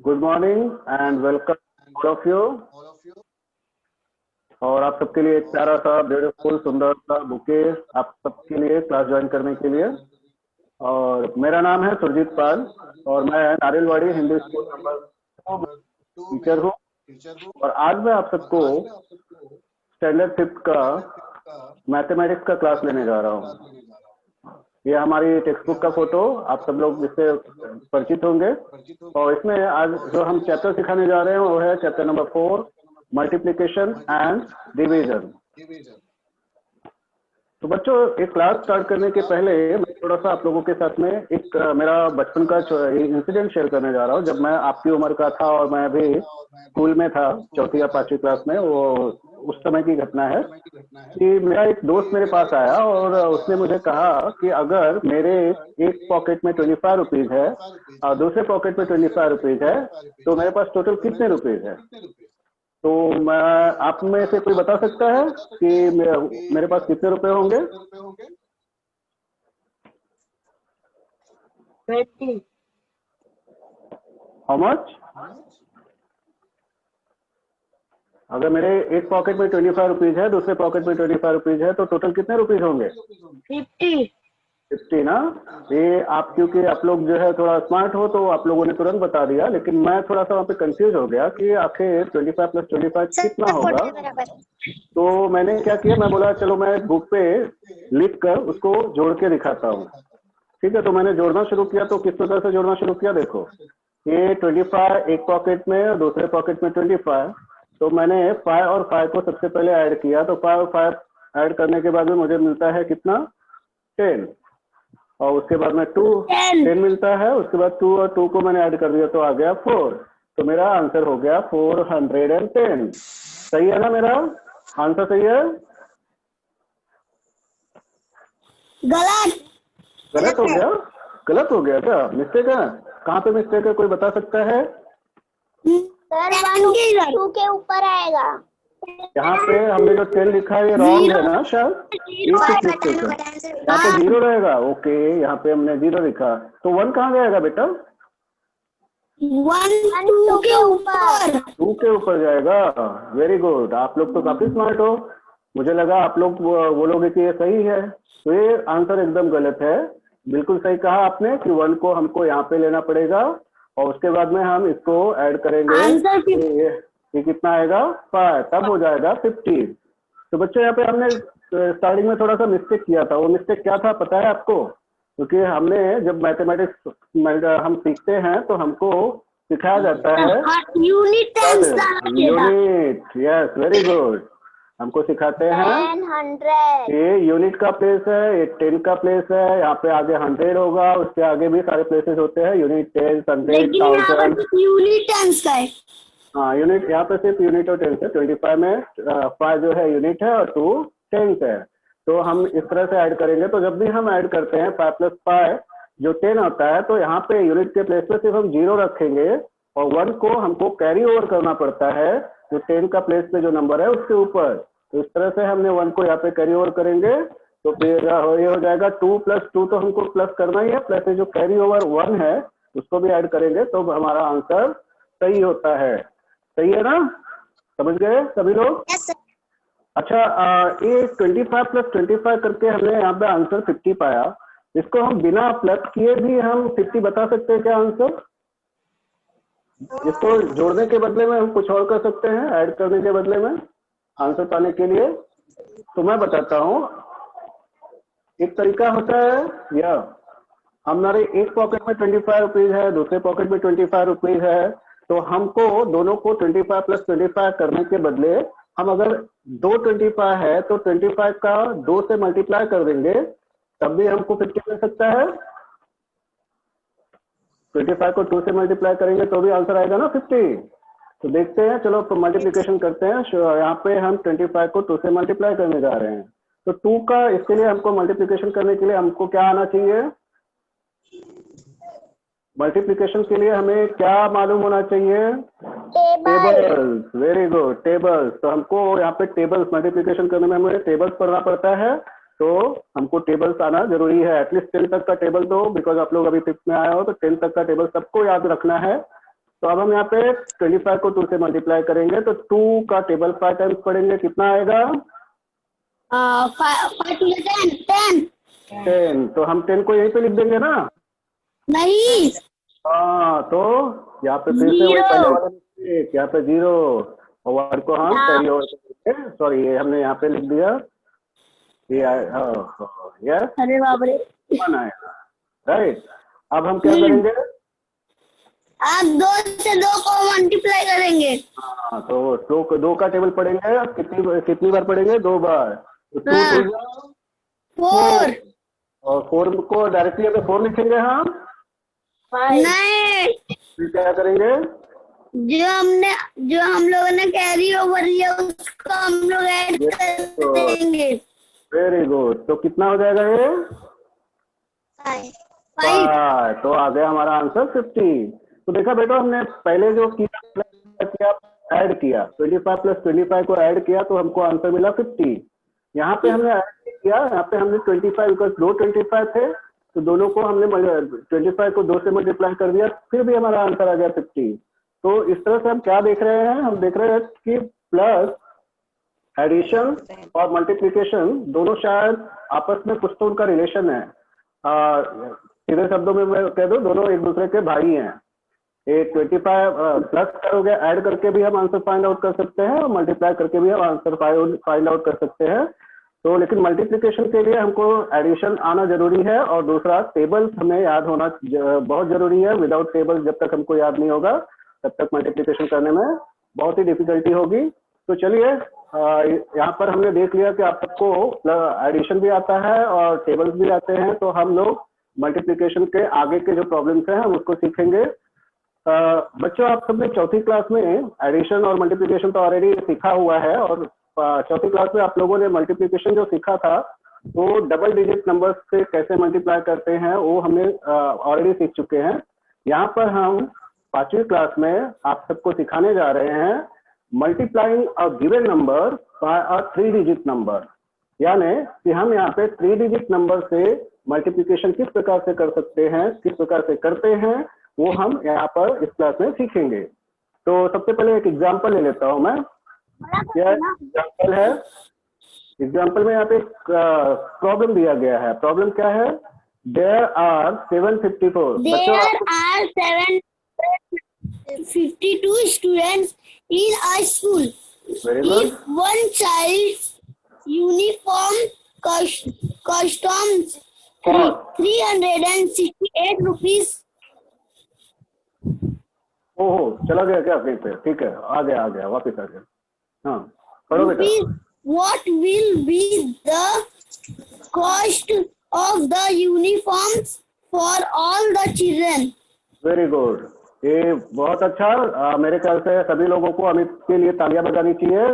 Good morning and welcome all of you. और आप सबके लिए एक प्यारा सा ब्यूटीफुल सुंदर सा बुके आप सबके लिए क्लास ज्वाइन करने के लिए। और मेरा नाम है सुरजीत पाल और मैं नारियलवाड़ी हिंदी स्कूल नंबर 2 टीचर हूँ। और आज मैं आप सबको स्टैंडर्ड 5th का मैथमेटिक्स का क्लास लेने जा रहा हूँ। ये हमारी टेक्स्ट बुक का फोटो, आप सब लोग इससे परिचित होंगे। और इसमें आज जो हम चैप्टर सिखाने जा रहे हैं वो है chapter number 4, multiplication and division. तो बच्चों, एक क्लास स्टार्ट करने के पहले मैं थोड़ा सा आप लोगों के साथ में एक मेरा बचपन का इंसिडेंट शेयर करने जा रहा हूँ। जब मैं आपकी उम्र का था और मैं अभी स्कूल में था, 4th या 5वीं क्लास में, वो उस समय की घटना है कि मेरा एक दोस्त मेरे पास आया और उसने मुझे कहा कि अगर मेरे एक पॉकेट में 25 रुपीज है और दूसरे पॉकेट में 25 रुपीज है तो मेरे पास टोटल कितने रुपीज है। तो मैं आप में से कोई बता सकता है कि मेरे पास कितने रुपए होंगे? 20. How much? अगर मेरे एक पॉकेट में 25 रुपीज है, दूसरे पॉकेट में 25 रुपीज है, तो टोटल कितने रुपीज होंगे? 50 ना। ये आप क्योंकि आप लोग जो है थोड़ा स्मार्ट हो तो आप लोगों ने तुरंत बता दिया, लेकिन मैं थोड़ा सा वहाँ पे कंफ्यूज हो गया कि आखिर 25 + 25 कितना होगा। तो मैंने क्या किया, मैं बोला चलो मैं बुक पे लिख कर उसको जोड़ के दिखाता हूँ। ठीक है, तो मैंने जोड़ना शुरू किया। तो किस प्रकार से जोड़ना शुरू किया, देखो ये 25 एक पॉकेट में और दूसरे पॉकेट में 25। तो मैंने 5 और 5 को सबसे पहले ऐड किया, तो 5 और 5 ऐड करने के बाद में मुझे मिलता है कितना? 10। और उसके बाद में 10 मिलता है। उसके बाद 2 और 2 को मैंने ऐड कर दिया तो आ गया 4। तो मेरा आंसर हो गया 410। सही है ना? मेरा आंसर सही है? गलत हो गया? गलत हो गया क्या? मिस्टेक है? कहाँ पे मिस्टेक है, कोई बता सकता है? सर 1 2 के ऊपर आएगा। यहाँ पे हमने जो 10 लिखा है ये रॉन्ग है ना शायद? एक यहाँ पे 0 रहेगा। ओके, यहाँ पे हमने 0 लिखा, तो 1 कहाँ जाएगा बेटा? 1 2 के ऊपर। 2 के ऊपर जाएगा। वेरी गुड, आप लोग तो काफी स्मार्ट हो। मुझे लगा आप लोग बोलोगे कि ये सही है, तो ये आंसर एकदम गलत है। बिल्कुल सही कहा आपने कि 1 को हमको यहाँ पे लेना पड़ेगा और उसके बाद में हम इसको ऐड करेंगे। ये कितना आएगा? 5, तब हो जाएगा 50। तो बच्चों यहाँ पे हमने स्टार्टिंग में थोड़ा सा मिस्टेक किया था। वो मिस्टेक क्या था पता है आपको? क्योंकि हमने जब मैथमेटिक्स हम सीखते हैं तो हमको सिखाया जाता है यूनिट। Yes, very good. हमको सिखाते हैं 100। ये यूनिट का प्लेस है, ये 10 का प्लेस है, यहाँ पे आगे 100 होगा, उसके आगे भी सारे प्लेसेस होते हैं, यूनिट, 10, 100, 1000। यूनिट टेंस का है। हाँ, यूनिट यहाँ पे सिर्फ यूनिट और टेंस है। 25 में 5 जो है यूनिट है और 2 टेंस है। तो हम इस तरह से ऐड करेंगे। तो जब भी हम ऐड करते हैं 5 + 5 जो 10 होता है, तो यहाँ पे यूनिट के प्लेस पे सिर्फ हम 0 रखेंगे और 1 को हमको कैरी ओवर करना पड़ता है जो 10 का प्लेस पे जो नंबर है उसके ऊपर। तो इस तरह से हमने 1 को यहाँ पे कैरी ओवर करेंगे तो फिर ये हो जाएगा 2 + 2, तो हमको प्लस करना ही है, प्लस जो कैरी ओवर 1 है उसको भी ऐड करेंगे तो हमारा आंसर सही होता है। सही है ना? समझ गए सभी लोग? yes, अच्छा, ये 25 + 25 करके हमने यहाँ पे आंसर 50 पाया। इसको हम बिना प्लस किए भी हम 50 बता सकते हैं क्या आंसर? इसको जोड़ने के बदले में हम कुछ और कर सकते हैं, ऐड करने के बदले में आंसर पाने के लिए। तो मैं बताता हूँ, एक तरीका होता है यह, हमारे एक पॉकेट में 25 रुपीज है, दूसरे पॉकेट में 25 रुपीज है, तो हमको दोनों को 25 + 25 करने के बदले हम अगर 2 25 है तो 25 का 2 से मल्टीप्लाई कर देंगे, तब भी हमको 50 मिल सकता है। 25 को 2 से मल्टीप्लाई करेंगे तो भी आंसर आएगा ना 50। तो देखते हैं, चलो मल्टीप्लिकेशन करते हैं। यहाँ पे हम 25 को 2 से मल्टीप्लाई करने जा रहे हैं। तो 2 का, इसके लिए हमको मल्टीप्लिकेशन करने के लिए हमको क्या आना चाहिए? मल्टीप्लिकेशन के लिए हमें क्या मालूम होना चाहिए? टेबल्स। Very good, tables. तो हमको यहाँ पे टेबल्स, मल्टीप्लिकेशन करने में हमें टेबल्स पढ़ना पड़ता है। तो हमको टेबल्स आना जरूरी है, एटलीस्ट 10 तक का टेबल तो, बिकॉज आप लोग अभी 5th में आए हो तो 10 तक का टेबल सबको याद रखना है। तो अब हम यहाँ पे 25 को 2 से मल्टीप्लाई करेंगे तो 2 का टेबल 5 टाइम्स पढ़ेंगे, कितना आएगा? 10। तो हम 10 को यहीं पे लिख देंगे ना? नहीं, हाँ, तो यहाँ पे फिर से वही पहले वाला मिस्टेक, यहाँ पे 0 और 1 को हम कैरी ओवर करेंगे। सॉरी, ये हमने यहाँ पे लिख दिया, ये यस, अरे बाप रे, 1 आएगा, राइट। अब हम क्या करेंगे? आप 2 से 2 को मल्टीप्लाई करेंगे। हाँ, तो 2 का टेबल पढ़ेंगे, कितनी बार पढ़ेंगे? 2 बार। तो 2 4 और 4 को डायरेक्टली अगर 4 लिखेंगे हम, नहीं, फिर क्या करेंगे? जो हम लोगों ने कैरी ओवर लिया उसको हम लोग ऐड कर देंगे। Very good. तो कितना हो जाएगा ये? 5। तो आ गया हमारा आंसर 50। तो देखा बेटा, हमने पहले जो किया ऐड किया, 25 + 25 को ऐड किया तो हमको आंसर मिला 50। यहाँ पे हमने ऐड किया, यहाँ पे हमने 25 बिकॉज 2 25 थे तो दोनों को हमने 25 को 2 से मल्टीप्लाई कर दिया, फिर भी हमारा आंसर आ गया 50। तो इस तरह से हम क्या देख रहे हैं? हम देख रहे हैं कि प्लस, एडिशन और मल्टीप्लिकेशन दोनों शायद आपस में कुछ तो उनका रिलेशन है। सीधे शब्दों में मैं कह दूं, दोनों एक दूसरे के भाई हैं। एक 25 प्लस करोगे, ऐड करके भी हम आंसर फाइंड आउट कर सकते हैं और मल्टीप्लाई करके भी हम आंसर फाइंड आउट कर सकते हैं। तो लेकिन मल्टीप्लिकेशन के लिए हमको एडिशन आना जरूरी है और दूसरा टेबल्स हमें याद होना बहुत जरूरी है। विदाउट टेबल्स जब तक हमको याद नहीं होगा तब तक मल्टीप्लिकेशन करने में बहुत ही डिफिकल्टी होगी। तो चलिए, यहाँ पर हमने देख लिया कि आप सबको एडिशन भी आता है और टेबल्स भी आते हैं। तो हम लोग मल्टीप्लिकेशन के आगे के जो प्रॉब्लम्स हैं हम उसको सीखेंगे। बच्चों, आप सबने 4th क्लास में एडिशन और मल्टीप्लिकेशन तो ऑलरेडी सीखा हुआ है और 4th क्लास में आप लोगों ने मल्टीप्लिकेशन जो सीखा था वो डबल डिजिट नंबर्स से कैसे मल्टीप्लाई करते हैं वो हमने ऑलरेडी सीख चुके हैं। यहाँ पर हम 5वीं क्लास में आप सबको सिखाने जा रहे हैं multiplying a given number by a 3 digit number, यानी कि हम यहाँ पे 3 डिजिट नंबर से मल्टीप्लिकेशन किस प्रकार से कर सकते हैं, किस प्रकार से करते हैं, वो हम यहाँ पर इस क्लास में सीखेंगे। तो सबसे पहले एक एग्जांपल ले लेता हूँ मैं। क्या एग्जांपल है? एग्जांपल में यहाँ पे प्रॉब्लम दिया गया है। प्रॉब्लम क्या है? There are 752 students in a school. Very good. If one child's uniform costumes 368 rupees. ओहो, चला गया क्या कहीं पे? ठीक है, आ गया, वापस आ गया। हाँ, पढ़ो बेटा। What will be the cost of the uniforms for all the children? Very good, ये बहुत अच्छा। मेरे ख्याल से सभी लोगों को अमित के लिए तालियां बजानी चाहिए।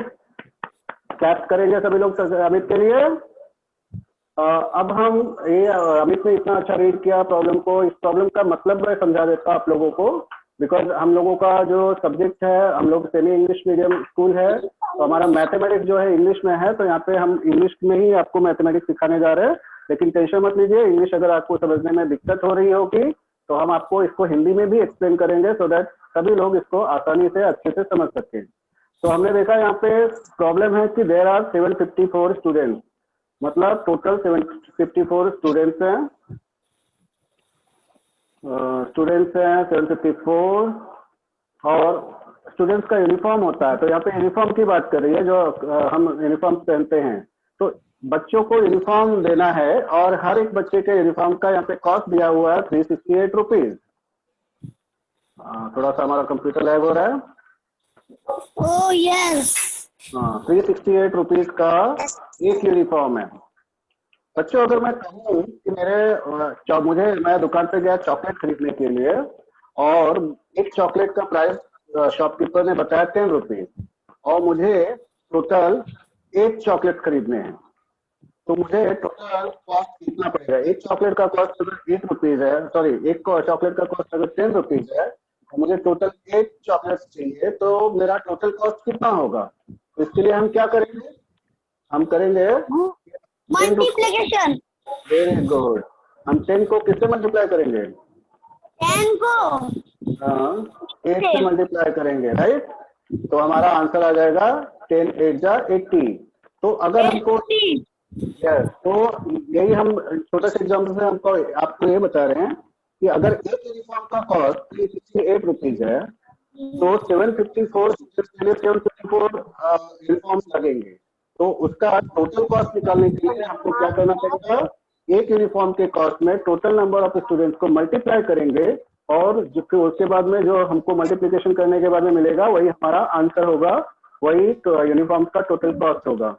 क्लैप करेंगे सभी लोग अमित के लिए। अब हम ये अमित ने इतना अच्छा रीड किया प्रॉब्लम को। इस प्रॉब्लम का मतलब मैं समझा देता हूँ आप लोगों को, बिकॉज हम लोगों का जो सब्जेक्ट है, हम लोग सेमी इंग्लिश मीडियम स्कूल है तो हमारा मैथमेटिक्स जो है इंग्लिश में है। तो यहाँ पे हम इंग्लिश में ही आपको मैथमेटिक्स सिखाने जा रहे हैं, लेकिन टेंशन मत लीजिए। इंग्लिश अगर आपको समझने में दिक्कत हो रही होगी तो हम आपको इसको हिंदी में भी एक्सप्लेन करेंगे सो दैट सभी लोग इसको आसानी से अच्छे से समझ सकें। तो हमने देखा यहाँ पे प्रॉब्लम है कि देयर आर 754 स्टूडेंट्स, मतलब टोटल 754 स्टूडेंट्स हैं। 754 और स्टूडेंट्स का यूनिफॉर्म होता है। तो यहाँ पे यूनिफॉर्म की बात कर रही है, जो हम यूनिफॉर्म पहनते हैं। तो बच्चों को यूनिफॉर्म देना है और हर एक बच्चे के यूनिफॉर्म का यहाँ पे कॉस्ट दिया हुआ है 368 रुपीज। थोड़ा सा हमारा कंप्यूटर लैग हो रहा है। Oh yes. 368 रुपीज का एक यूनिफॉर्म है। बच्चों, अगर मैं कहूँ कि मैं दुकान पे गया चॉकलेट खरीदने के लिए और एक चॉकलेट का प्राइस शॉपकीपर ने बताया 10 रुपीज और मुझे टोटल 8 चॉकलेट खरीदने हैं, तो मुझे टोटल कॉस्ट कितना पड़ेगा? एक चॉकलेट का कॉस्ट अगर 8 रुपीज है, सॉरी, एक चॉकलेट का कॉस्ट अगर 10 रुपीज है और मुझे टोटल 8 चॉकलेट चाहिए, तो मेरा टोटल कॉस्ट कितना होगा? तो इसके लिए हम क्या करेंगे? हम करेंगे मल्टीप्लिकेशन। Very good. हम 10 को किससे मल्टीप्लाई करेंगे? 10 को हाँ, 8 से मल्टीप्लाई करेंगे, राइट। तो हमारा आंसर आ जाएगा 10 8 जा 80। तो अगर हमको 80। यस, तो यही हम छोटे से एग्जाम्पल से हमको आपको ये बता रहे हैं कि अगर एक यूनिफॉर्म का कॉस्ट 368 रुपीज है तो 754 के लिए 754 यूनिफॉर्म लगेंगे। तो उसका टोटल कॉस्ट निकालने के लिए हमको क्या करना पड़ेगा? एक यूनिफॉर्म के कॉस्ट में टोटल नंबर ऑफ स्टूडेंट्स को मल्टीप्लाई करेंगे और जो फिर उसके बाद में जो हमको मल्टीप्लिकेशन करने के बाद में मिलेगा वही हमारा आंसर होगा, वही तो यूनिफॉर्म का टोटल कॉस्ट होगा।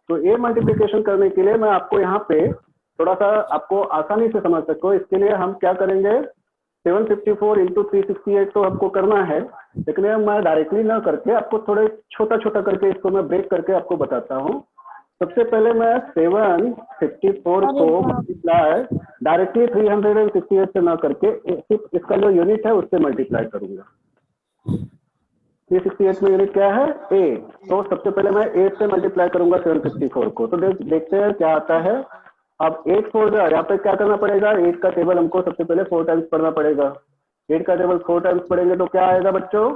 तो ये मल्टीप्लिकेशन करने के लिए मैं आपको यहाँ पे थोड़ा सा आपको आसानी से समझ सको इसके लिए हम क्या करेंगे, 754 इंटू 368 तो हमको करना है, लेकिन मैं डायरेक्टली ना करके आपको थोड़े छोटा छोटा करके इसको मैं ब्रेक करके आपको बताता हूँ। सबसे पहले मैं 754 को मल्टीप्लाई डायरेक्टली 368 से ना करके सिर्फ इसका जो यूनिट है उससे मल्टीप्लाई करूंगा। 368 में यूनिट क्या है? 8। तो सबसे पहले मैं 8 से मल्टीप्लाई करूंगा 754 को। तो देखते हैं क्या आता है। अब 8 4 जा, यहाँ पे क्या करना पड़ेगा? 8 का टेबल हमको सबसे पहले 4 टाइम्स पढ़ना पड़ेगा। 8 का टेबल 4 टाइम्स पढ़ेंगे तो क्या आएगा बच्चों?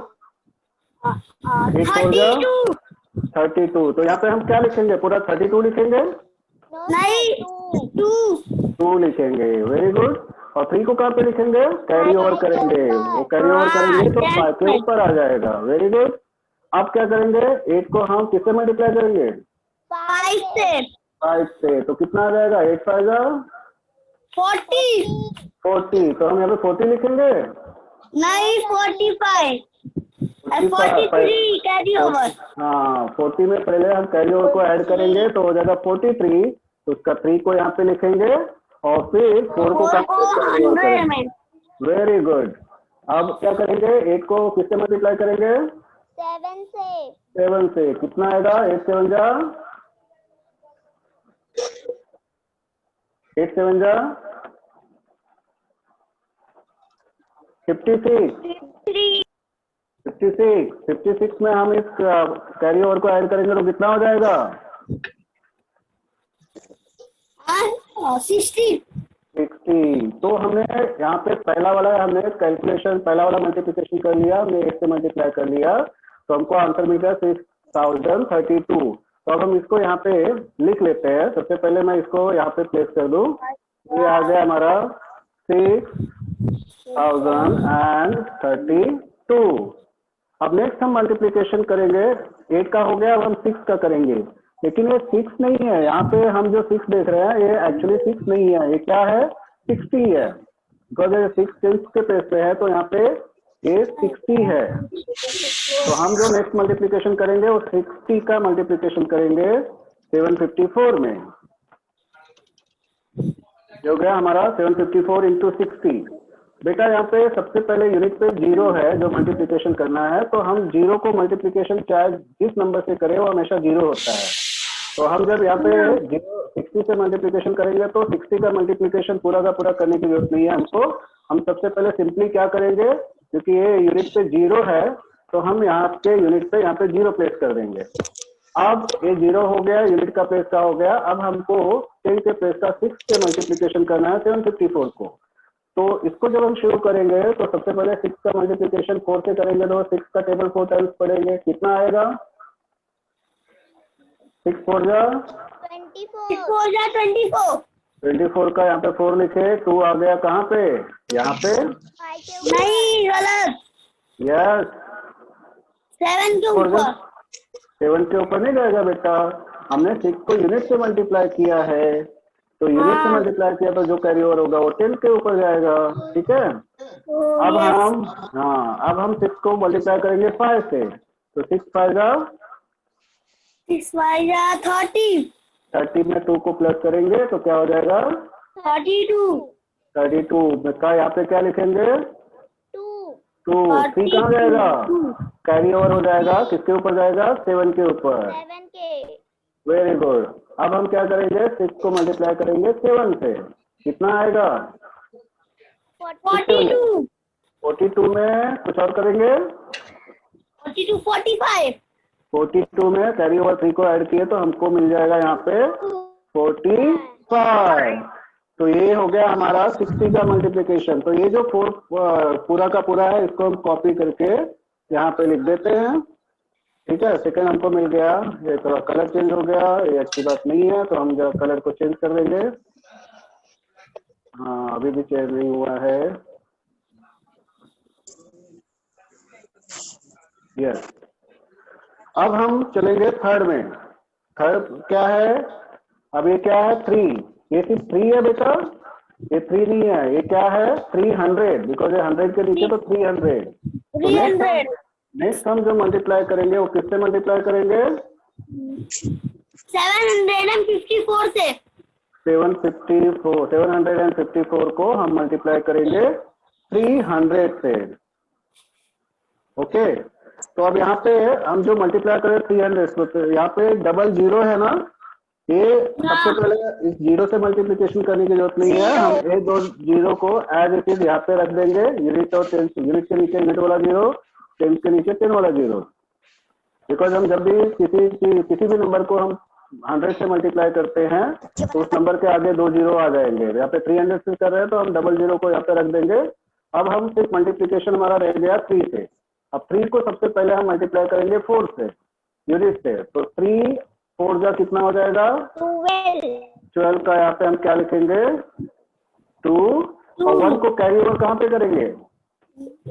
8 4 जा 32। तो यहाँ पे हम क्या लिखेंगे? पूरा 32 लिखेंगे? नहीं, 2 लिखेंगे। Very good. और 3 को कहाँ पे लिखेंगे? कैरी ओवर करेंगे। वो कैरी ओवर करेंगे तो 5 के ऊपर आ जाएगा। Very good. अब क्या करेंगे? 8 को हम किससे मल्टीप्लाई करेंगे? 5 से। 5 से। तो कितना आ जाएगा? 8 5 जा 40। 40। तो हम यहाँ पे 40 लिखेंगे? नहीं, 45। 43 कैरी ओवर। हाँ, 40 में पहले हम कैरी ओवर को ऐड करेंगे तो हो जाएगा 43। तो उसका 3 को यहाँ पे लिखेंगे और फिर 4 को 100 में। Very good. अब क्या करेंगे? 8 को किससे मल्टीप्लाई करेंगे? 7 से। 7 से। कितना आएगा? 8 7 जा 8 7 जा 56। 56 में हम इस कैरी ओवर को ऐड करेंगे तो कितना हो जाएगा? 60। तो हमने यहाँ पे पहला वाला हमने कैलकुलेशन, पहला वाला मल्टीप्लिकेशन कर लिया, हमने 8 से मल्टीप्लाई कर लिया तो हमको आंसर मिल गया 6032। तो अब हम इसको यहाँ पे लिख लेते हैं। सबसे पहले मैं इसको यहाँ पे प्लेस कर दूं। ये आ गया हमारा 6032। अब नेक्स्ट हम मल्टीप्लिकेशन करेंगे। 8 का हो गया, अब हम 6 का करेंगे। लेकिन ये 6 नहीं है, यहाँ पे हम जो 6 देख रहे हैं ये एक्चुअली 6 नहीं है, ये क्या है? 60 है। बिकॉज ये 6 10 के पेज पे है तो यहाँ पे ये 60 है। तो हम जो नेक्स्ट मल्टीप्लिकेशन करेंगे वो 60 का मल्टीप्लिकेशन करेंगे 754 में। जो गया हमारा 754 इंटू 60। बेटा यहाँ पे सबसे पहले यूनिट पे 0 है जो मल्टीप्लिकेशन करना है, तो हम 0 को मल्टीप्लिकेशन चाहे जिस नंबर से करें वो हमेशा 0 होता है। तो हम जब यहाँ पे 60 से मल्टीप्लिकेशन करेंगे तो 60 का मल्टीप्लिकेशन पूरा का पूरा करने की जरूरत नहीं है हमको। हम सबसे पहले सिंपली क्या करेंगे, क्योंकि ये यूनिट पे 0 है तो हम यहाँ पे यूनिट पे यहाँ पे 0 प्लेस कर देंगे। अब ये 0 हो गया, यूनिट का प्लेस का हो गया। अब हमको 10 के प्लेस का 6 से मल्टीप्लिकेशन करना है 754 को। तो इसको जब हम शुरू करेंगे तो सबसे पहले 6 का मल्टीप्लिकेशन 4 से करेंगे तो 6 का टेबल 4 टाइम्स पढ़ेंगे। कितना आएगा? 6 4 जा 24 का यहाँ पे 4 लिखे, 2 आ गया कहाँ पे? यहाँ पे नहीं, गलत। यस, 7 के ऊपर। 7 के ऊपर नहीं जाएगा बेटा, हमने 6 को यूनिट से मल्टीप्लाई किया है तो यूनिट से मल्टीप्लाई किया तो जो कैरी ओवर होगा वो 10 के ऊपर जाएगा। ठीक है। अब हम 6 को मल्टीप्लाई करेंगे 5 से। तो 6 5 जा 30 में 2 को प्लस करेंगे तो क्या हो जाएगा? 32 में का यहाँ पे क्या लिखेंगे? 2। 3 कहाँ जाएगा? कैरी ओवर हो जाएगा, किसके ऊपर जाएगा? 7 के ऊपर। Very good. अब हम क्या करेंगे? 6 को मल्टीप्लाई करेंगे 7 से। कितना आएगा? 42 में कुछ और करेंगे? 42 में कैरी ओवर 3 को ऐड किए तो हमको मिल जाएगा यहाँ पे 45। तो ये हो गया हमारा 60 का मल्टीप्लिकेशन। तो ये जो 4 पूरा का पूरा है, इसको हम कॉपी करके यहाँ पे लिख देते हैं। ठीक है, सेकंड हमको मिल गया। ये थोड़ा कलर चेंज हो गया, ये अच्छी बात नहीं है, तो हम जरा कलर को चेंज कर देंगे। हाँ, अभी भी चेंज नहीं हुआ है। यस, अब हम चलेंगे थर्ड में। थर्ड क्या है? अब ये क्या है? 3। ये सिर्फ 3 है बेटा, ये 3 नहीं है। ये क्या है? 300, बिकॉज ये 100 के नीचे तो 300। 300। नेक्स्ट हम जो मल्टीप्लाई करेंगे वो किससे मल्टीप्लाई करेंगे? 754 से। 754 को हम मल्टीप्लाई करेंगे 300 से। ओके, तो अब यहाँ पे हम जो मल्टीप्लाई करें 300 से, तो यहाँ पे डबल जीरो है ना, ये सबसे पहले इस जीरो से मल्टीप्लिकेशन करने की जरूरत नहीं है। हम ये दो जीरो को एज इट इज यहाँ पे रख देंगे। यूनिट और टेंस, यूनिट के नीचे यूनिट वाला जीरो, टेंस के नीचे 10 वाला जीरो। बिकॉज हम जब भी किसी भी नंबर को हम 100 से मल्टीप्लाई करते हैं तो उस नंबर के आगे 2 जीरो आ जाएंगे। यहाँ पे 300 से कर रहे हैं तो हम डबल जीरो को यहाँ पे रख देंगे। अब हम सिर्फ मल्टीप्लिकेशन हमारा रह गया 3 से। अब 3 को सबसे पहले हम मल्टीप्लाई करेंगे 4 से, यूनिट से। तो 3 4 जा कितना हो जाएगा? 12 का यहाँ पे हम क्या लिखेंगे? 2। और 1 को कैरी ओवर कहाँ पे करेंगे?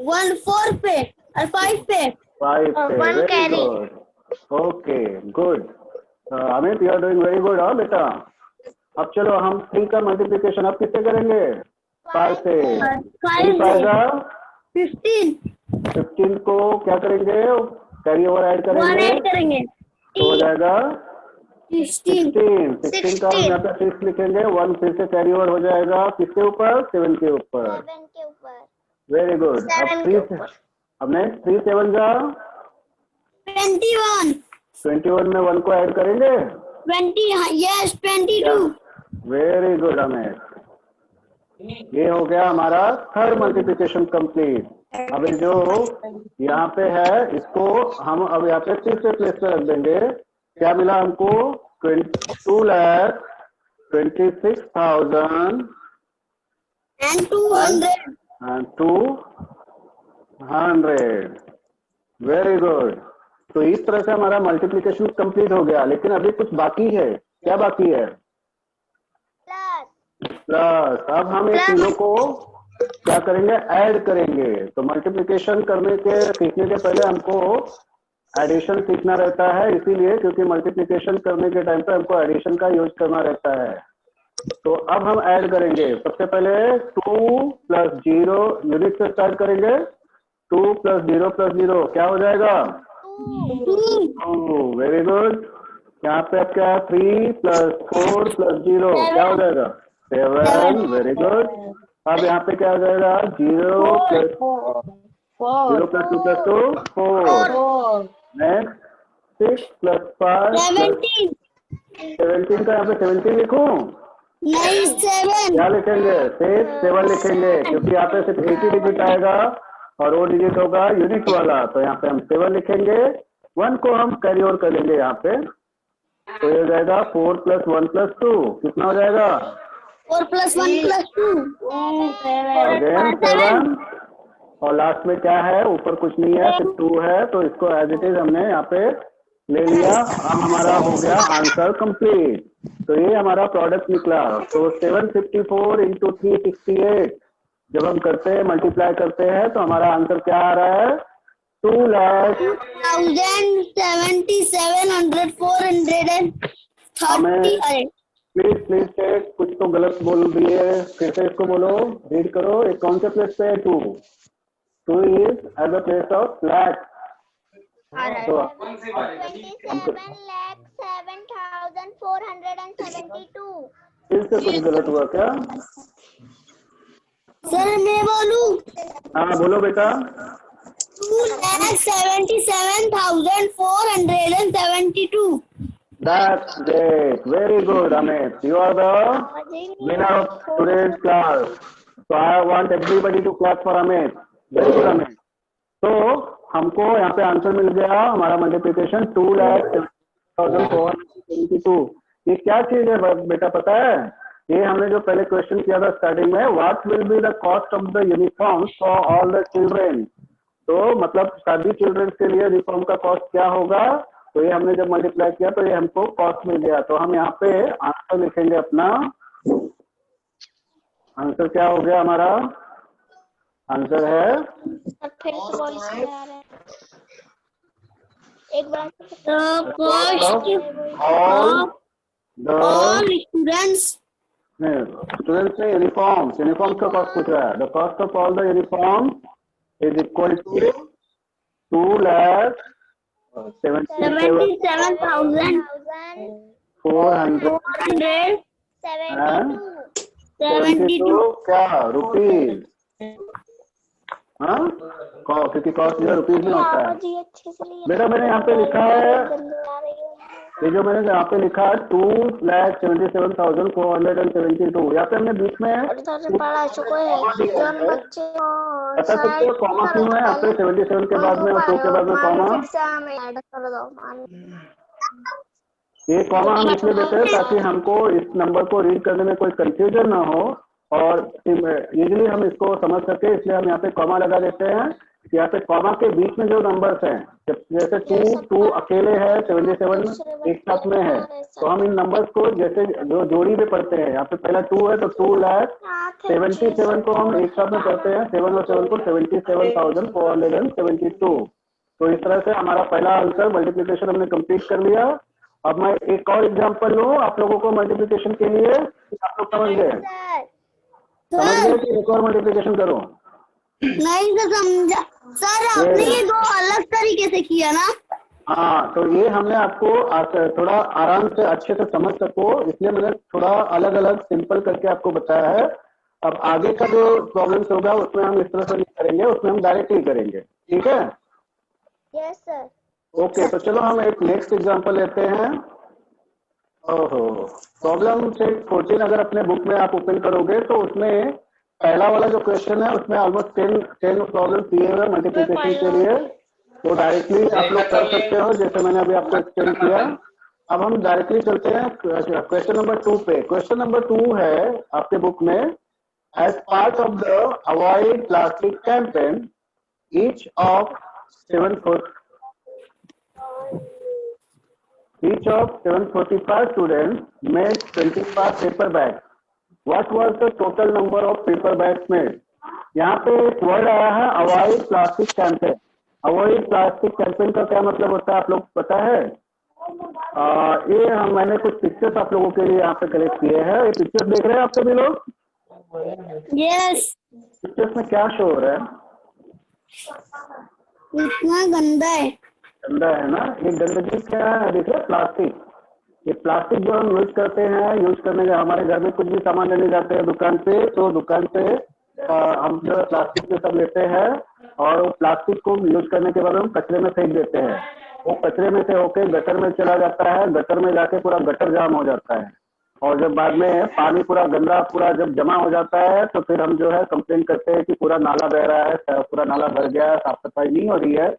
1 4 पे और 5 पे। 5 पे। Very good, okay good. Amit, you are doing very good. हाँ बेटा, अब चलो हम 3 का मल्टीप्लिकेशन अब किससे करेंगे? 5 से। 3 आएगा 15 को क्या करेंगे? कैरी ओवर ऐड करेंगे तो हो जाएगा 16 का हम यहाँ पे 6 लिखेंगे। 1 फिर से कैरी ओवर हो जाएगा किसके ऊपर? 7 के ऊपर। Very good. अब 3 अब नेक्स्ट 3 7 जा 21 में 1 को ऐड करेंगे 22। वेरी गुड अमित, ये हो गया हमारा थर्ड मल्टीप्लिकेशन कंप्लीट। अब ये जो यहाँ पे है इसको हम अब यहाँ पे फिर से प्लेस पे रख देंगे। क्या मिला हमको? 22,26,200 वेरी गुड। तो इस तरह से हमारा मल्टीप्लिकेशन कंप्लीट हो गया। लेकिन अभी कुछ बाकी है। क्या बाकी है? प्लस। अब हम इन तीनों को क्या करेंगे? ऐड करेंगे। तो मल्टीप्लिकेशन करने के सीखने के पहले हमको एडिशन सीखना रहता है, इसीलिए क्योंकि मल्टीप्लिकेशन करने के टाइम पे हमको एडिशन का यूज करना रहता है। तो अब हम ऐड करेंगे। सबसे पहले 2 + 0 यूनिट से स्टार्ट करेंगे। 2 + 0 + 0 क्या हो जाएगा? 2। Very good. यहाँ पे अब क्या? 3 + 4 + 0 क्या हो जाएगा? 7। Very good. अब यहाँ पे क्या हो जाएगा? 0 + 2 + 4। नेक्स्ट 6 + 5 17 का यहाँ पे 17 लिखूं? नहीं, 7 क्या लिखेंगे? 7 लिखेंगे, क्योंकि यहाँ पे सिर्फ एक ही डिजिट आएगा और वो डिजिट होगा यूनिट वाला। तो यहाँ पे हम 7 लिखेंगे। 1 को हम कैरी ओवर कर लेंगे यहाँ पे। तो ये हो जाएगा 4 + 1 + 2 कितना हो जाएगा? 4 + 1 + 2 अगेन 7। और लास्ट में क्या है? ऊपर कुछ नहीं है, सिर्फ 2 है। तो इसको एज इट इज हमने यहाँ पे ले लिया। अब हमारा हो गया आंसर कंप्लीट। तो ये हमारा प्रोडक्ट निकला। तो 754 × 368 जब हम करते हैं, मल्टीप्लाई करते हैं, तो हमारा आंसर क्या आ रहा है? 2,77,430। प्लीज चेक, कुछ तो गलत बोल दिए, फिर से इसको बोलो, रीड करो। एक कौन से प्लेस पे है? 2 is at the place of flat. तो 27,7,472। फिर से कुछ गलत हुआ क्या? सर मैं बोलूं? हाँ बोलो बेटा। 2,77,472। That's great. Very good, Amit. You are the winner of today's class. So I want everybody to clap for Amit. Very good, Amit. तो हमको यहाँ पे आंसर मिल गया हमारा मल्टीप्लिकेशन 2,70,472। ये क्या चीज है बेटा पता है? ये हमने जो पहले क्वेश्चन किया था स्टार्टिंग में, what will be the cost of the uniform for all the children. तो मतलब सभी चिल्ड्रन के लिए यूनिफॉर्म का कॉस्ट क्या होगा, तो ये हमने जब मल्टीप्लाई किया तो ये हमको कॉस्ट मिल गया। तो हम यहाँ पे आंसर लिखेंगे अपना। आंसर क्या हो गया हमारा? आंसर है फिर से वॉइस आ रहा है, एक बार The cost all of the all students students ने यूनिफॉर्म का कॉस्ट पूछ रहा है। The cost of all the uniform is equal to 2,77,472 क्या रुपीज? हाँ, क्योंकि कॉस्ट जो रुपीज में होता है बेटा। मैंने यहाँ पे लिखा है, ये जो मैंने यहाँ पे लिखा है 2,77,472। यहाँ पे हमने बीच में बता सकते हो कॉमा क्यों है यहाँ पे 77 के बाद में और 2 के बाद में कॉमा? ये कॉमा हम इसलिए देते हैं ताकि हमको इस नंबर को रीड करने में कोई कंफ्यूजन ना हो और इजीली हम इसको समझ सके, इसलिए हम यहाँ पे कॉमा लगा देते हैं। यहाँ पे कॉमा के बीच में जो नंबर्स हैं, जैसे 2 अकेले है, 77 एक साथ में है, तो हम इन नंबर्स को जैसे जो जोड़ी में पढ़ते हैं, यहाँ पे पहला 2 है तो 2,77,000 को हम एक साथ में पढ़ते हैं, 7 और 7 को 77,472। तो इस तरह से हमारा पहला आंसर मल्टीप्लीकेशन हमने कंप्लीट कर लिया। अब मैं एक और एग्जांपल लूँ आप लोगों को मल्टीप्लीकेशन के लिए, आप लोग समझ गए कि एक और मल्टीप्लीकेशन करो? नहीं तो समझा सर, आपने ये 2 अलग तरीके से किया ना। हाँ, तो ये हमने आपको थोड़ा आराम से अच्छे से समझ सको इसलिए मैंने थोड़ा अलग अलग सिंपल करके आपको बताया है। अब आगे का जो प्रॉब्लम्स होगा उसमें हम इस तरह से नहीं करेंगे, उसमें हम डायरेक्टली करेंगे, ठीक है? Yes sir. ओके, तो चलो हम एक नेक्स्ट एग्जांपल लेते हैं। ओहो, प्रॉब्लम सेट 14 अगर अपने बुक में आप ओपन करोगे तो उसमें पहला वाला जो क्वेश्चन है उसमें ऑलमोस्ट 10 प्रॉब्लम दिए हुए मल्टीप्लिकेशन के लिए, तो डायरेक्टली आप लोग कर सकते हो जैसे मैंने अभी आपको एक्सप्लेन किया। अब हम डायरेक्टली चलते हैं क्वेश्चन नंबर 2 पे। क्वेश्चन नंबर 2 है आपके बुक में, as part of the avoid plastic campaign each of 745 students made 25 paper bags. What was the total number of paper bags made? यहाँ पे एक वर्ड आया है avoid plastic campaign. Avoid plastic campaign का क्या मतलब होता है आप लोग पता है? ये मैंने कुछ पिक्चर्स आप लोगों के लिए यहाँ पे कलेक्ट किए हैं। ये पिक्चर्स देख रहे हैं आप सभी लोग? यस। पिक्चर्स में क्या शो हो रहा है? इतना गंदा है। गंदा है ना? ये गंदगी क्या है? देखिए प्लास्टिक, ये प्लास्टिक जो हम यूज करते हैं, यूज करने का हमारे घर में कुछ भी सामान लेने जाते हैं दुकान पे, तो दुकान पे हम जो है प्लास्टिक पे सब लेते हैं और वो प्लास्टिक को यूज करने के बाद हम कचरे में फेंक देते हैं। वो कचरे में से होके गटर में चला जाता है, गटर में जाके पूरा गटर जाम हो जाता है और जब बाद में पानी पूरा गंदा पूरा जब जमा हो जाता है तो फिर हम जो है कंप्लेन करते हैं कि पूरा नाला बह रहा है, पूरा नाला भर गया है, साफ सफाई नहीं हो रही है।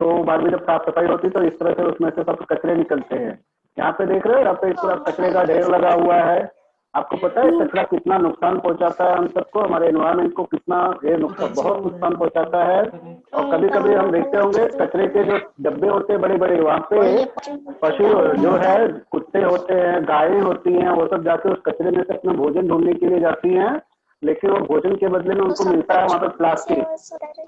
तो बाद में जब साफ सफाई होती तो इस तरह से उसमें से सब कचरे निकलते हैं। यहाँ पे देख रहे हो, यहाँ पे पूरा कचरे का ढेर लगा हुआ है। आपको पता है कचरा कितना नुकसान पहुंचाता है हम सबको, हमारे एनवायरमेंट को कितना ये नुकसान, बहुत नुकसान पहुंचाता है। और कभी कभी हम देखते होंगे कचरे के जो डब्बे होते हैं बड़े बड़े, वहाँ पे पशु जो है, कुत्ते होते हैं, गायें होती हैं, वो सब जाके उस कचरे में से अपना भोजन ढूंढने के लिए जाती हैं, लेकिन वो भोजन के बदले में उनको मिलता है वहाँ पे प्लास्टिक।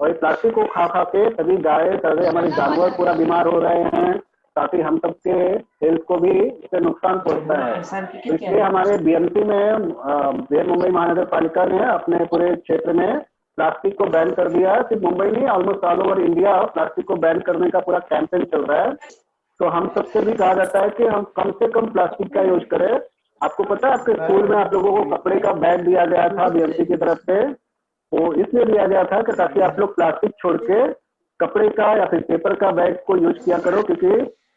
और प्लास्टिक को खा खा के सभी गाय सभी हमारे जानवर पूरा बीमार हो रहे हैं, साथ ही हम सबके हेल्थ को भी इससे नुकसान पहुंचता है। इसलिए हमारे बीएमसी में बृहन मुंबई महानगर पालिका ने अपने पूरे क्षेत्र में प्लास्टिक को बैन कर दिया है। सिर्फ मुंबई नहीं, almost all over India plastic को बैन करने का पूरा कैंपेन चल रहा है। तो हम सबसे भी कहा जाता है कि हम कम से कम प्लास्टिक का यूज करें। आपको पता है आपके स्कूल में आप लोगों को कपड़े का बैग दिया गया था बीएमसी की तरफ से, वो इसलिए दिया गया था कि ताकि आप लोग प्लास्टिक छोड़ के कपड़े का या फिर पेपर का बैग को यूज किया करो, क्योंकि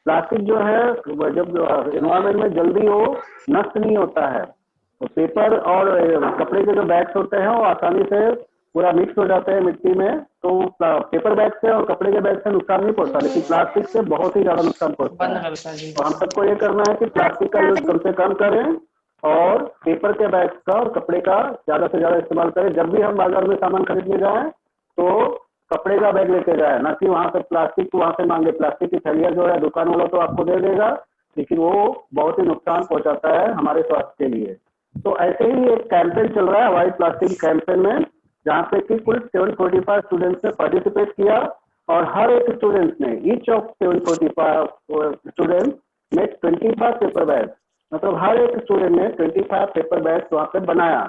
प्लास्टिक जो है जब एनवायरमेंट में जल्दी वो नष्ट नहीं होता है। तो पेपर और कपड़े के जो बैग्स होते हैं वो आसानी से पूरा मिक्स हो जाते हैं मिट्टी में, तो पेपर बैग से और कपड़े के बैग से नुकसान नहीं पहुंचता, लेकिन प्लास्टिक से बहुत ही ज्यादा नुकसान पहुंचता है। तो हम सबको ये करना है कि प्लास्टिक का यूज कम से कम करें और पेपर के बैग का और कपड़े का ज्यादा से ज्यादा इस्तेमाल करें। जब भी हम बाजार में सामान खरीदने जाएं तो कपड़े का बैग लेके जाए, ना कि वहां से प्लास्टिक वहां से मांगे। प्लास्टिक की थैलियां जो है दुकान वाला तो आपको दे देगा, लेकिन वो बहुत ही नुकसान पहुंचाता है हमारे स्वास्थ्य के लिए। तो ऐसे ही एक कैंपेन चल रहा है अवॉइड प्लास्टिक कैंपेन में, जहाँ पे कि कुल 745 स्टूडेंट्स ने पार्टिसिपेट किया और हर एक स्टूडेंट ने ईच ऑफ 745 स्टूडेंट ने 25 पेपर बैग, मतलब हर एक स्टूडेंट ने 25 पेपर बैग वहाँ पे बनाया।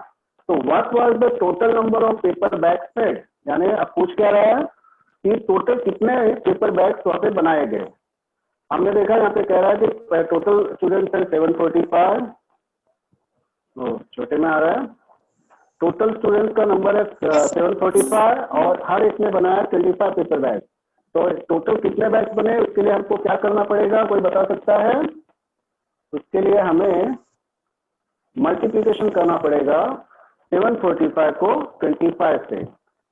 तो what was the total number of paper bags made, यानी अब पूछ क्या रहा है कि टोटल कितने पेपर बैग्स वहाँ पे बनाए गए। हमने देखा यहाँ पे कह रहा है कि टोटल स्टूडेंट्स है 745, तो छोटे में आ रहा है, टोटल स्टूडेंट का नंबर है 745 और हर एक ने बनाया 25 पेपर बैग। तो टोटल कितने बैग्स बने, उसके लिए हमको क्या करना पड़ेगा, कोई बता सकता है? उसके लिए हमें मल्टीप्लिकेशन करना पड़ेगा 745 को 25 से,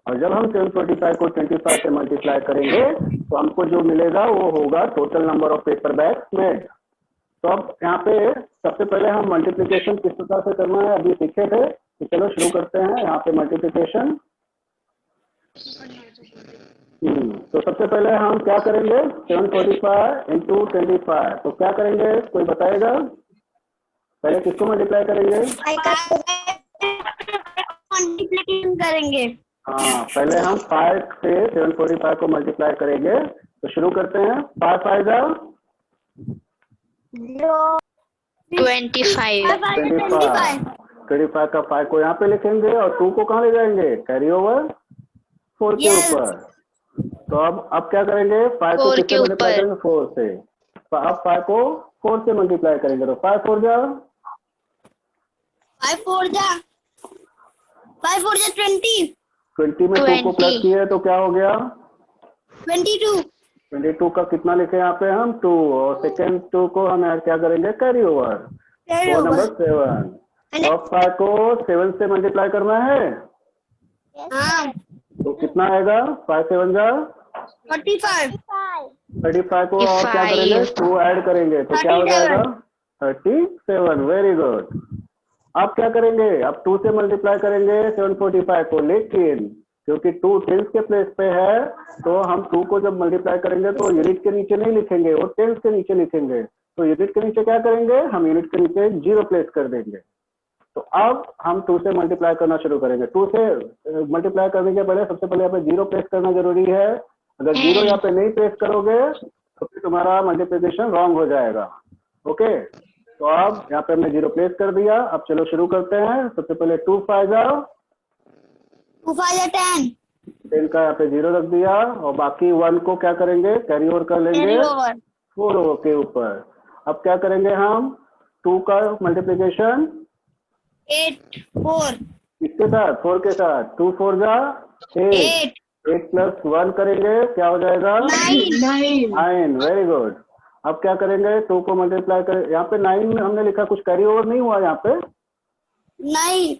और जब हम 745 को 25 से मल्टीप्लाई करेंगे तो हमको जो मिलेगा वो होगा total number of paper bags made. तो अब यहाँ पे सबसे पहले हम मल्टीप्लिकेशन किस प्रकार से करना है अभी सीखे थे, तो चलो शुरू करते हैं यहाँ पे मल्टीप्लिकेशन। तो सबसे पहले हम क्या करेंगे, 745 इंटू 25, तो क्या करेंगे कोई बताएगा? पहले किसको मल्टीप्लाई करेंगे? मल्टीप्लिकेशन करेंगे। हाँ, पहले हम 5 से 745 को मल्टीप्लाई करेंगे। तो शुरू करते हैं, 5 आएगा 25 का 5 को यहाँ पे लिखेंगे और 2 को कहाँ ले जाएंगे, कैरी ओवर 4 के ऊपर। तो अब क्या करेंगे, 5 को किससे मल्टीप्लाई करेंगे, 4 से। तो अब 5 को 4 से मल्टीप्लाई करेंगे, तो 5 4 जा 20 में 2 को प्लस किया तो क्या हो गया 22 का कितना लिखे यहाँ पे हम 2, और सेकेंड 2 को हम क्या करेंगे, कैरी ओवर 4 नंबर 7, और 5 को 7 से मल्टीप्लाई करना है। तो कितना आएगा, 5 7 जा 35 को और क्या करेंगे, 2 ऐड करेंगे तो क्या हो जाएगा 37। Very good. अब क्या करेंगे, अब 2 से मल्टीप्लाई करेंगे 745 को, लेकिन क्योंकि 2 टेंस के प्लेस पे है तो हम 2 को जब मल्टीप्लाई करेंगे तो यूनिट के नीचे नहीं लिखेंगे, वो टेंस के नीचे लिखेंगे। तो यूनिट के नीचे क्या करेंगे, हम यूनिट के नीचे 0 प्लेस कर देंगे। तो अब हम 2 से मल्टीप्लाई करना शुरू करेंगे। 2 से मल्टीप्लाई करने के पहले सबसे पहले यहाँ पे 0 प्लेस करना जरूरी है। अगर 0 यहाँ पे नहीं प्लेस करोगे तो फिर तुम्हारा मल्टीप्लिकेशन रॉन्ग हो जाएगा। ओके, तो अब यहाँ पे हमने 0 प्लेस कर दिया। अब चलो शुरू करते हैं। सबसे पहले 2 5 जाओ 10 का यहाँ पे 0 रख दिया, और बाकी 1 को क्या करेंगे, कैरी ओवर कर लेंगे 4 के ऊपर। अब क्या करेंगे हम, 2 का मल्टीप्लिकेशन 4 इसके साथ 4 के साथ, 2 4 जा 8 प्लस 1 करेंगे क्या हो जाएगा 9। Very good. अब क्या करेंगे, 2 को मल्टीप्लाई करें, यहाँ पे 9 में हमने लिखा, कुछ कैरी ओवर नहीं हुआ यहाँ पे नहीं,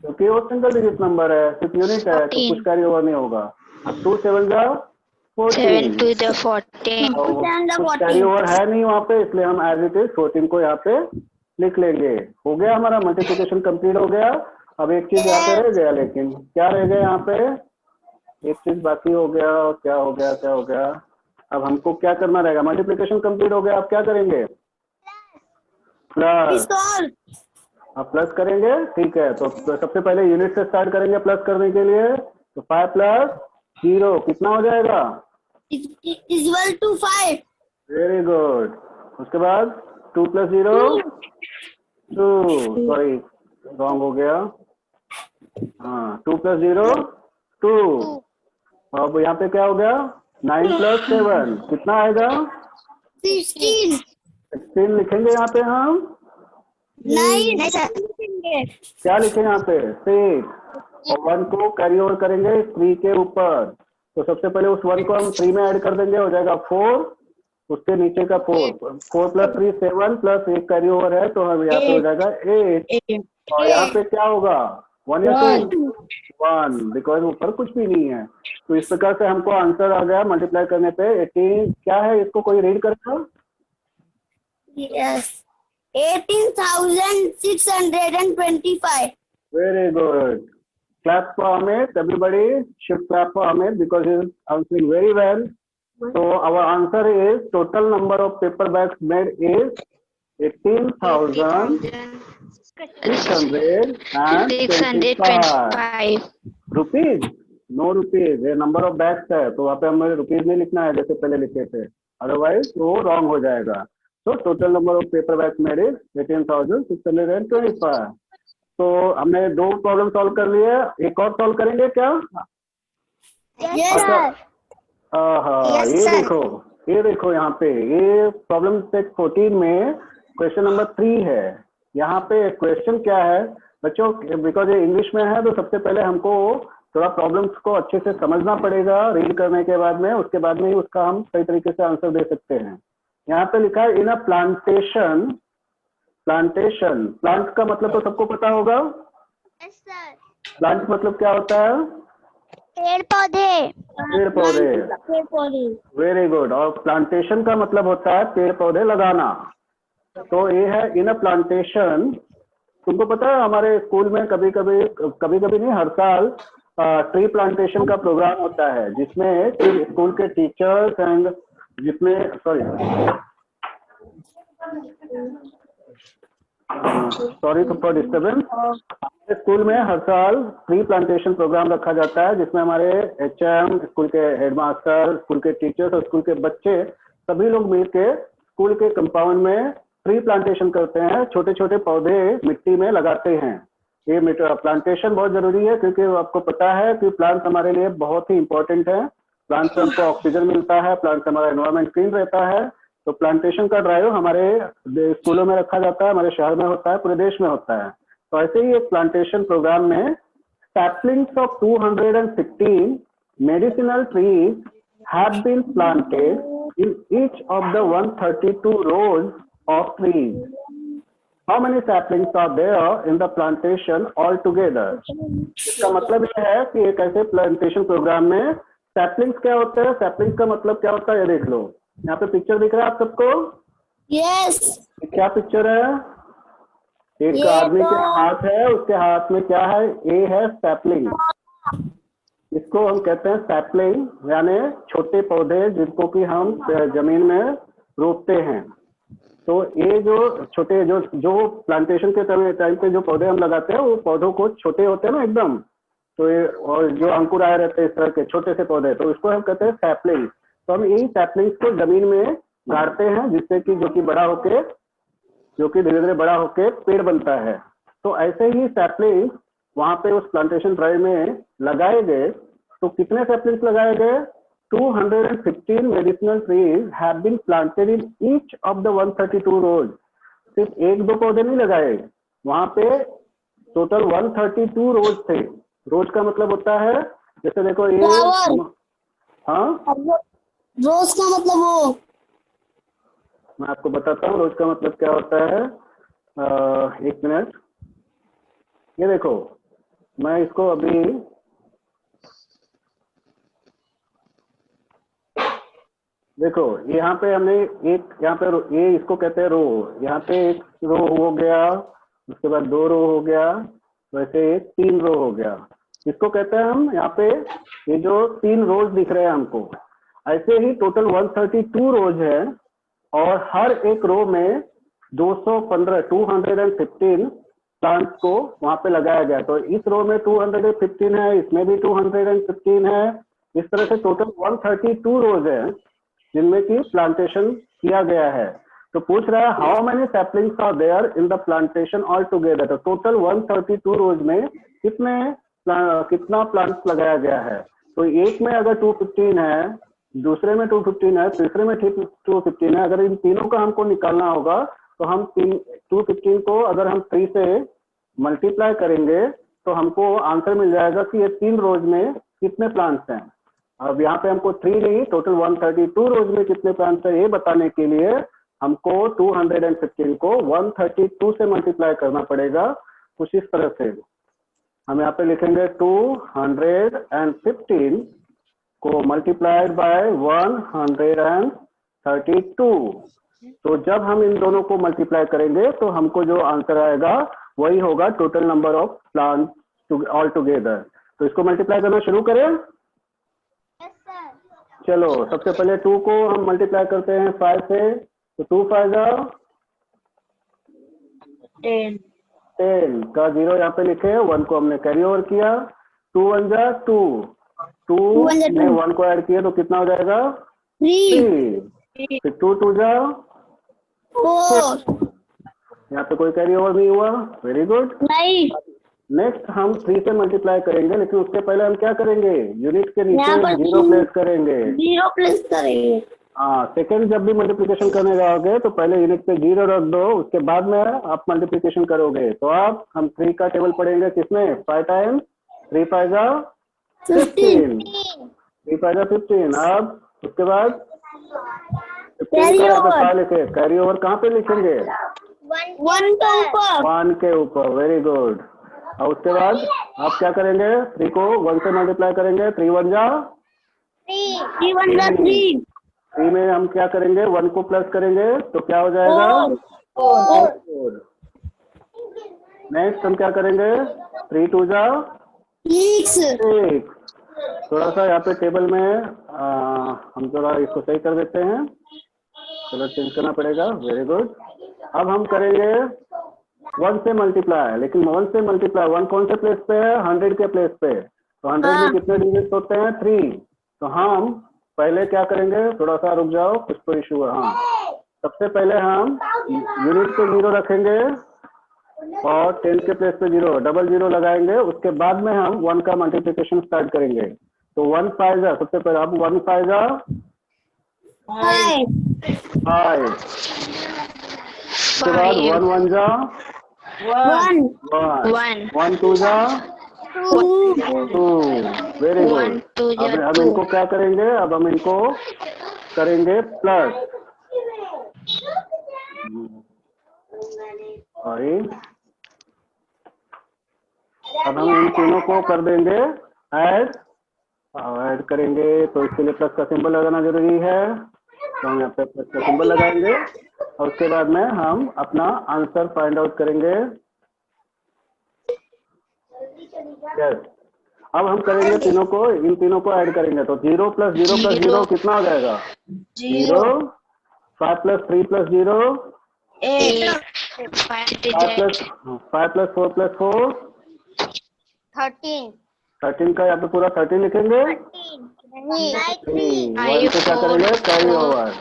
क्योंकि वो सिंगल डिजिट नंबर है, सिर्फ यूनिट है, तो कुछ कैरी ओवर नहीं होगा। अब 2 7 जा 14, कुछ कैरी ओवर है नहीं वहाँ पे, इसलिए हम एज इट इज 14 को यहाँ पे लिख लेंगे। हो गया, हमारा मल्टीप्लिकेशन कंप्लीट हो गया। अब एक चीज यहाँ पे रह गया, लेकिन क्या रह गया यहाँ पे, एक चीज बाकी हो गया, और क्या हो गया। अब हमको क्या करना रहेगा, मल्टीप्लिकेशन कंप्लीट हो गया, अब क्या करेंगे, प्लस। अब प्लस करेंगे, ठीक है। तो सबसे पहले यूनिट से स्टार्ट करेंगे प्लस करने के लिए। तो 5 प्लस 0 कितना हो जाएगा, इक्वल टू 5। Very good. उसके बाद 2 प्लस 0 2, सॉरी रॉन्ग हो गया, हाँ 2 प्लस 0 2। अब यहाँ पे क्या हो गया, 9 प्लस 7 कितना आएगा 16 लिखेंगे यहाँ पे हम, नहीं क्या लिखेंगे यहाँ पे 6, और 1 को कैरी ओवर करेंगे 3 के ऊपर। तो सबसे पहले उस 1 को हम 3 में ऐड कर देंगे, हो जाएगा 4, उसके नीचे का 4 प्लस 3 7 प्लस 1 कैरी ओवर है, तो हम यहाँ पे हो जाएगा 8, और यहाँ पे क्या होगा 1 या 2? 1, बिकॉज ऊपर कुछ भी नहीं है। तो इस प्रकार से हमको आंसर आ गया मल्टीप्लाई करने पे 18। क्या है, इसको कोई रीड करेगा? Yes. 18,625. Very good. Clap for Amit. Everybody should clap for Amit because he is answering very well. So our answer is total number of paper bags made is 18,625 rupees. No rupees. ये number of bags है, तो वहाँ पे हमें rupees नहीं लिखना है जैसे पहले लिखे थे, otherwise वो wrong हो जाएगा। So total number of paper bags made is 18,625. तो हमने 2 प्रॉब्लम सॉल्व कर लिए, एक और सॉल्व करेंगे क्या? Yes, sir. हाँ, ये देखो यहाँ पे, ये प्रॉब्लम सेट 14 में क्वेश्चन नंबर 3 है। यहाँ पे क्वेश्चन क्या है बच्चों, बिकॉज ये इंग्लिश में है तो सबसे पहले हमको थोड़ा प्रॉब्लम्स को अच्छे से समझना पड़ेगा रीड करने के बाद में, उसके बाद में ही उसका हम सही तरीके से आंसर दे सकते हैं। यहाँ पे लिखा है इन अ प्लांटेशन। प्लांट का मतलब तो सबको पता होगा। Yes, sir. प्लांट मतलब क्या होता है? पेड़ पौधे। Very good. और प्लांटेशन का मतलब होता है पेड़ पौधे लगाना। तो ये है इन अ प्लांटेशन। तुमको पता है हमारे स्कूल में कभी कभी नहीं, हर साल ट्री प्लांटेशन का प्रोग्राम होता है जिसमें स्कूल के टीचर्स एंड जिसमें सॉरी फॉर डिस्टर्बेंस। हमारे स्कूल में हर साल ट्री प्लांटेशन प्रोग्राम रखा जाता है जिसमें हमारे HM, स्कूल के हेडमास्टर, स्कूल के टीचर्स और स्कूल के बच्चे सभी लोग मिलके स्कूल के कंपाउंड में ट्री प्लांटेशन करते हैं, छोटे छोटे पौधे मिट्टी में लगाते हैं। ये प्लांटेशन बहुत जरूरी है क्योंकि आपको पता है कि प्लांट्स हमारे लिए बहुत ही इंपॉर्टेंट है। प्लांट्स से हमको ऑक्सीजन मिलता है, प्लांट्स से हमारा एनवायरमेंट क्लीन रहता है। तो प्लांटेशन का ड्राइव हमारे स्कूलों में रखा जाता है, हमारे शहर में होता है, पूरे देश में होता है। तो ऐसे ही एक प्लांटेशन प्रोग्राम में saplings of 215 medicinal trees have been planted in each of the 132 rows of trees. How many saplings are there in the plantation altogether? इसका मतलब ये है कि एक ऐसे प्लांटेशन प्रोग्राम में सैपलिंग्स क्या होता है, सैपलिंग्स का मतलब क्या होता है, ये देख लो। यहाँ पे पिक्चर दिख रहा है आप सबको? Yes. क्या पिक्चर है? एक आदमी के हाथ है, उसके हाथ में क्या है? ये है सैपलिंग। इसको हम कहते हैं सैपलिंग, यानी छोटे पौधे जिनको कि हम जमीन में रोपते हैं। तो ये जो छोटे जो प्लांटेशन के टाइम पे जो पौधे हम लगाते हैं वो पौधों को छोटे होते हैं ना एकदम, तो ये और जो अंकुर आए रहते हैं इस तरह के छोटे से पौधे, तो इसको हम कहते हैं सैपलिंग। तो हम यही सैपलिंग्स को जमीन में गाड़ते हैं जिससे कि जो कि धीरे धीरे बड़ा होके पेड़ बनता है। तो ऐसे ही सैपलिंग वहां पे उस प्लांटेशन ड्राइव में लगाए गए। तो कितने सैपलिंग्स लगाए गए? 215 medicinal trees have been planted in each of the 132 rows. सिर्फ 1-2 पौधे नहीं लगाए, वहां पे टोटल 132 रोज थे। रोज का मतलब होता है, जैसे देखो ये, हाँ रोज का मतलब वो, मैं आपको बताता हूँ रोज का मतलब क्या होता है। 1 मिनट, ये देखो मैं इसको अभी देखो यहाँ पे हमने एक, यहाँ पे ये इसको कहते हैं रो। यहाँ पे एक रो हो गया, उसके बाद 2 रो हो गया, वैसे 3 रो हो गया। इसको कहते हैं हम यहाँ पे ये जो 3 रोज दिख रहे हैं हमको, ऐसे ही टोटल 132 रोज है और हर एक रो में 215 प्लांट्स को वहां पे लगाया गया। तो इस रो में 215 है, इसमें भी 215 है। इस तरह से टोटल 132 रोज है जिनमें की प्लांटेशन किया गया है। तो पूछ रहा है how many saplings are there in the plantation all together. तो टोटल 132 रोज में कितना प्लांट्स लगाया गया है। तो एक में अगर 215 है, दूसरे में 215 है, तीसरे में 215 है। अगर इन तीनों का हमको निकालना होगा तो हम 215 को अगर हम 3 से मल्टीप्लाई करेंगे तो हमको आंसर मिल जाएगा कि ये 3 रोज में कितने प्लांट्स हैं। अब यहाँ पे हमको 3 नहीं, टोटल 132 रोज में कितने प्लांट्स हैं ये बताने के लिए हमको 215 को 132 से मल्टीप्लाई करना पड़ेगा, कुछ इस तरह से। हम यहाँ पे लिखेंगे 215 को मल्टीप्लाइड बाय 132। तो जब हम इन दोनों को मल्टीप्लाई करेंगे तो हमको जो आंसर आएगा वही होगा total number of plants all together. तो इसको मल्टीप्लाई करना शुरू करें। Yes, sir. चलो सबसे पहले 2 को हम मल्टीप्लाई करते हैं 5 से, तो 2 5 जा 10 का 0 यहाँ पे लिखे, 1 को हमने कैरी ओवर किया, 2 1 जा 2, 2 में 1 को ऐड किया तो कितना हो जाएगा 3, फिर 2 2 जा 4 यहाँ पे कोई कैरी ओवर नहीं हुआ, वेरी गुड। नहीं नेक्स्ट हम 3 से मल्टीप्लाई करेंगे, लेकिन उससे पहले हम क्या करेंगे, यूनिट के यहाँ नीचे पर 0 प्लेस करेंगे। 0 प्लस करेंगे। हाँ, सेकंड जब भी मल्टीप्लिकेशन करने जाओगे तो पहले यूनिट पे 0 रख दो, उसके बाद में आप मल्टीप्लिकेशन करोगे। तो आप हम 3 का टेबल पढ़ेंगे किसमें, 5 टाइम्स 3 5 जा 15, 3 5 जा 15। अब उसके बाद कैरी ओवर कहाँ पे लिखेंगे, 1 के ऊपर। 1 के ऊपर, वेरी गुड। और उसके बाद आप क्या करेंगे, 3 को 1 से मल्टीप्लाई करेंगे, 3 1 जा 3 1 जा 3, 3 में हम क्या करेंगे, 1 को प्लस करेंगे तो क्या हो जाएगा 4। नेक्स्ट हम क्या करेंगे, 3 2 जा 6 थोड़ा सा यहाँ पे टेबल में हम थोड़ा इसको सही कर देते हैं, कलर चेंज करना पड़ेगा, वेरी गुड। अब हम करेंगे 1 से मल्टीप्लाई, लेकिन 1 से मल्टीप्लाई 1 कौन से प्लेस पे है, 100 के प्लेस पे। तो 100 में कितने डिजिट होते हैं, 3। तो हम पहले क्या करेंगे, थोड़ा सा रुक जाओ, कुछ तो इशू है। हाँ, सबसे पहले हम यूनिट पे 0 रखेंगे और 10 के प्लेस पे 0 डबल 0 लगाएंगे, उसके बाद में हम 1 का मल्टीप्लिकेशन स्टार्ट करेंगे। तो 1 5 जा, सबसे पहले आप 1 5 जा 5, उसके बाद 1 1 जा 1 2 जा 2, वेरी गुड। अब इनको क्या करेंगे, अब हम इनको करेंगे प्लस, सॉरी, अब हम इन तीनों को कर देंगे ऐड करेंगे, तो इसके लिए प्लस का सिंबल लगाना जरूरी है, तो हम यहाँ पे प्लस का सिंबल लगाएंगे और उसके बाद में हम अपना आंसर फाइंड आउट करेंगे। यस, अब हम करेंगे तीनों को, इन तीनों को ऐड करेंगे, तो 0 + 0 + 0 कितना हो जाएगा 0, 5 + 3 + 0 8, 5 + 4 + 4 13 का यहाँ पे पूरा 13 लिखेंगे, 1 को क्या करेंगे कैरी ओवर,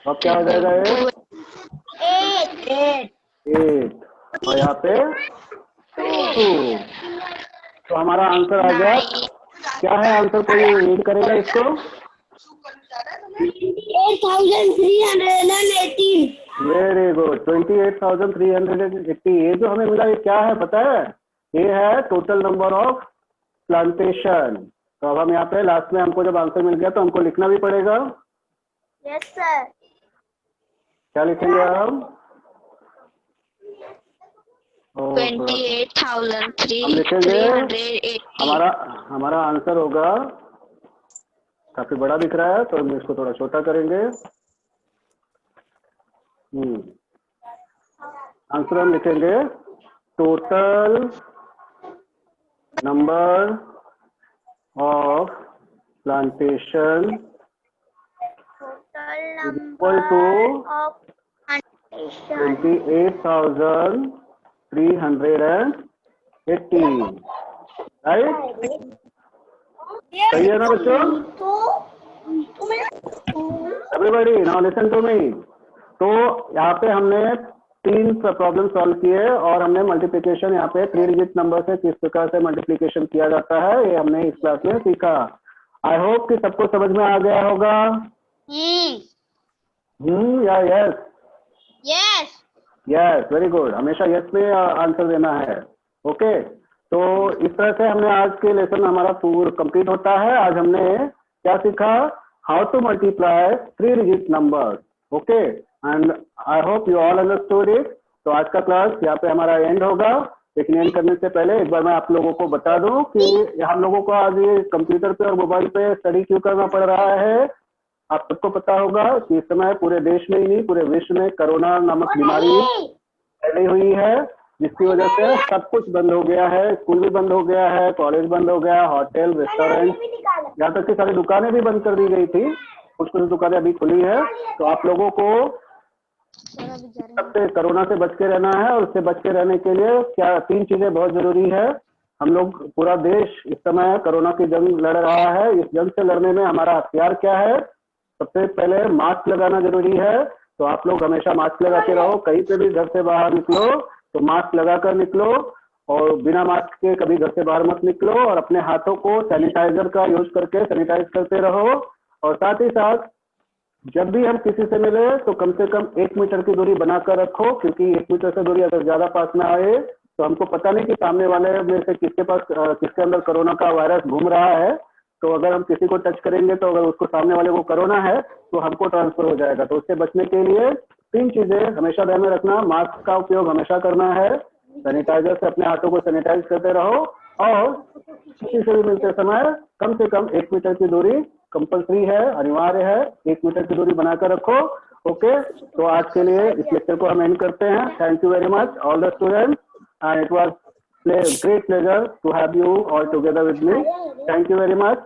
अब क्या हो जाएगा 8 और यहाँ पे 2। तो हमारा आंसर आ गया, क्या है आंसर, कोई रीड करेगा इसको, 28,380। Very good, 28,380। ये जो हमें मिला ये क्या है पता है, ये है टोटल नंबर ऑफ प्लांटेशन। तो अब हम यहाँ पे लास्ट में हमको जब आंसर मिल गया तो हमको लिखना भी पड़ेगा। Yes sir. क्या लिखेंगे हम, 28,380। हमारा आंसर होगा, काफी बड़ा दिख रहा है तो हम इसको थोड़ा छोटा करेंगे। आंसर हम लिखेंगे total number of plantation equal to 28,380, right, सही है ना बच्चों, everybody now listen to me. तो यहाँ पे हमने 3 प्रॉब्लम सॉल्व किए और हमने मल्टीप्लिकेशन यहाँ पे 3 डिजिट नंबर से किस प्रकार से मल्टीप्लिकेशन किया जाता है ये हमने इस क्लास में सीखा। आई होप कि सबको समझ में आ गया होगा। या यस यस, वेरी गुड, हमेशा यस में आंसर देना है। ओके, तो इस तरह से हमने आज के लेसन हमारा पूरा कंप्लीट होता है। आज हमने क्या सीखा, how to multiply 3 digit number. Okay, and I hope you all understood it. तो आज का क्लास यहाँ पे हमारा एंड होगा। लेकिन एंड करने से पहले एक बार मैं आप लोगों को बता दूं कि हम लोगों को आज ये कंप्यूटर पे और मोबाइल पे स्टडी क्यों करना पड़ रहा है। आप सबको पता होगा कि इस समय पूरे देश में ही नहीं पूरे विश्व में कोरोना नामक बीमारी फैली हुई है, जिसकी वजह से सब कुछ बंद हो गया है। स्कूल भी बंद हो गया है, कॉलेज बंद हो गया, होटल, रेस्टोरेंट, यहाँ तक कि सारी दुकानें भी बंद कर दी गई थी। कुछ कुछ दुकानें अभी खुली है। तो आप लोगों को सबसे कोरोना से बच के रहना है, और उससे बच के रहने के लिए क्या 3 चीजें बहुत जरूरी है। हम लोग पूरा देश इस समय कोरोना की जंग लड़ रहा है। इस जंग से लड़ने में हमारा हथियार क्या है? सबसे पहले मास्क लगाना जरूरी है। तो आप लोग हमेशा मास्क लगा के रहो। कहीं पे भी घर से बाहर निकलो तो मास्क लगा कर निकलो, और बिना मास्क के कभी घर से बाहर मत निकलो। और अपने हाथों को सैनिटाइजर का यूज करके सैनिटाइज करते रहो। और साथ ही साथ जब भी हम किसी से मिले तो कम से कम 1 मीटर की दूरी बनाकर रखो, क्योंकि 1 मीटर से दूरी अगर ज्यादा पास में आए तो हमको पता नहीं कि सामने वाले में से किसके अंदर कोरोना का वायरस घूम रहा है। तो अगर हम किसी को टच करेंगे तो अगर उसको सामने वाले को कोरोना है तो हमको ट्रांसफर हो जाएगा। तो उससे बचने के लिए 3 चीजें हमेशा ध्यान में रखना। मास्क का उपयोग हमेशा करना है, सैनिटाइजर से अपने हाथों को सैनिटाइज करते रहो, और किसी से भी मिलते समय कम से कम 1 मीटर की दूरी कंपल्सरी है, अनिवार्य है। 1 मीटर की दूरी बनाकर रखो। ओके, तो आज के लिए इस लेक्चर को हम एंड करते हैं। Thank you very much all the students, and it was great pleasure to have you all together with me. Thank you very much.